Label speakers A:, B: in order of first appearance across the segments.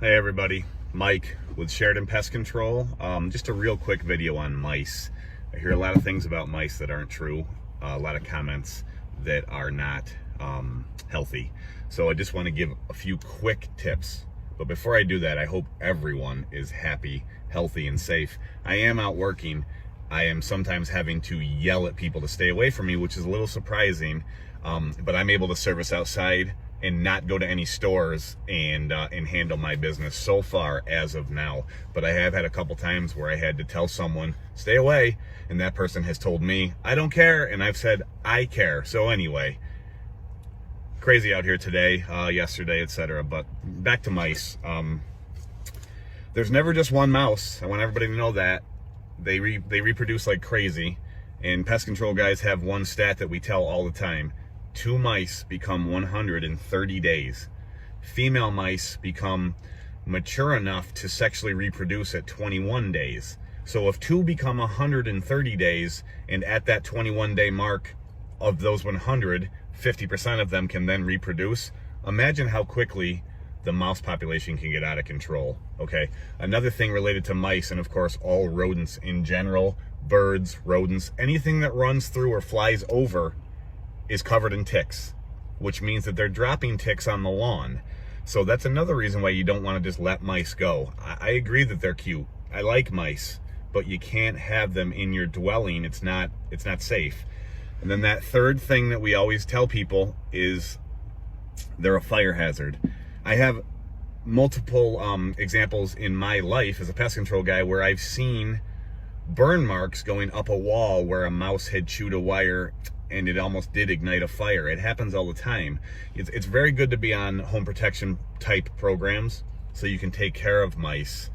A: Hey everybody, Mike with Sheridan Pest Control. Just a real quick video on mice. I hear a lot of things about mice that aren't true, a lot of comments that are not healthy. So I just want to give a few quick tips. But before I do that, I hope everyone is happy, healthy, and safe. I am out working. I am sometimes having to yell at people to stay away from me, which is a little surprising, but I'm able to service outside and not go to any stores and handle my business so far as of now. But I have had a couple times where I had to tell someone, stay away, and that person has told me, I don't care, and I've said, I care. So anyway, crazy out here today, yesterday, etc. But back to mice. There's never just one mouse. I want everybody to know that. They reproduce like crazy, and pest control guys have one stat that we tell all the time. 2 mice become 100 in 30 days. Female mice become mature enough to sexually reproduce at 21 days. So if 2 become 100 in 30 days, and at that 21-day mark of those 100, 50% of them can then reproduce, imagine how quickly the mouse population can get out of control. Okay, another thing related to mice, and of course all rodents in general, birds, rodents, anything that runs through or flies over is covered in ticks, which means that they're dropping ticks on the lawn. So that's another reason why you don't want to just let mice go. I agree that they're cute. I like mice, but you can't have them in your dwelling. It's not safe. And then that third thing that we always tell people is they're a fire hazard. I have multiple examples in my life as a pest control guy where I've seen burn marks going up a wall where a mouse had chewed a wire and it almost did ignite a fire. It happens all the time. It's very good to be on home protection type programs so you can take care of mice.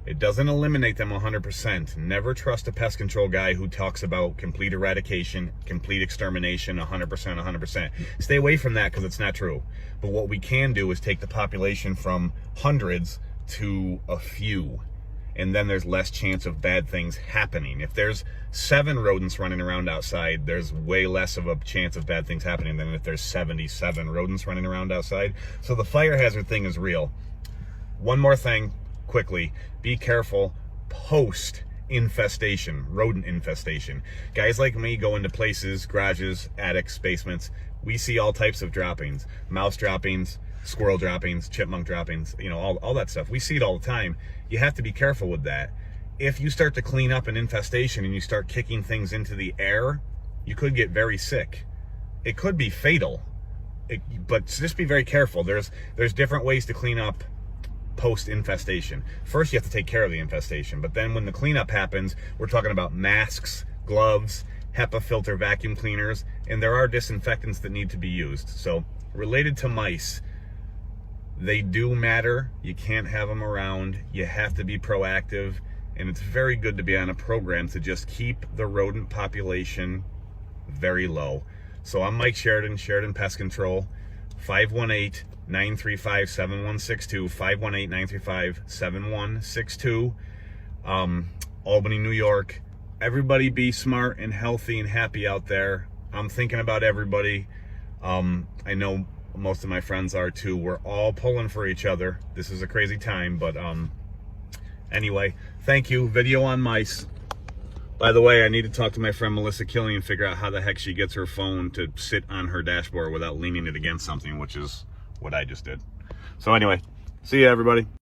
A: It doesn't eliminate them 100%. Never trust a pest control guy who talks about complete eradication, complete extermination, 100%, 100%. Stay away from that because it's not true. But what we can do is take the population from hundreds to a few, and then there's less chance of bad things happening. If there's 7 rodents running around outside, there's way less of a chance of bad things happening than if there's 77 rodents running around outside. So the fire hazard thing is real. One more thing, quickly, be careful post infestation, rodent infestation. Guys like me go into places, garages, attics, basements. We see all types of droppings, mouse droppings, squirrel droppings, chipmunk droppings, you know, all that stuff. We see it all the time. You have to be careful with that. If you start to clean up an infestation and you start kicking things into the air, you could get very sick. It could be fatal, but just be very careful. There's different ways to clean up post-infestation. First, you have to take care of the infestation, but then when the cleanup happens, we're talking about masks, gloves, HEPA filter vacuum cleaners, and there are disinfectants that need to be used. So related to mice, they do matter. You can't have them around. You have to be proactive, and it's very good to be on a program to just keep the rodent population very low. So I'm Mike Sheridan, Sheridan Pest Control, 518-935-7162, 518-935-7162, Albany, New York. Everybody be smart and healthy and happy out there. I'm thinking about everybody. I know most of my friends are too. We're all pulling for each other. This is a crazy time, but anyway, thank you. Video on mice. By the way, I need to talk to my friend Melissa Killian and figure out how the heck she gets her phone to sit on her dashboard without leaning it against something, which is what I just did. So anyway, see ya everybody.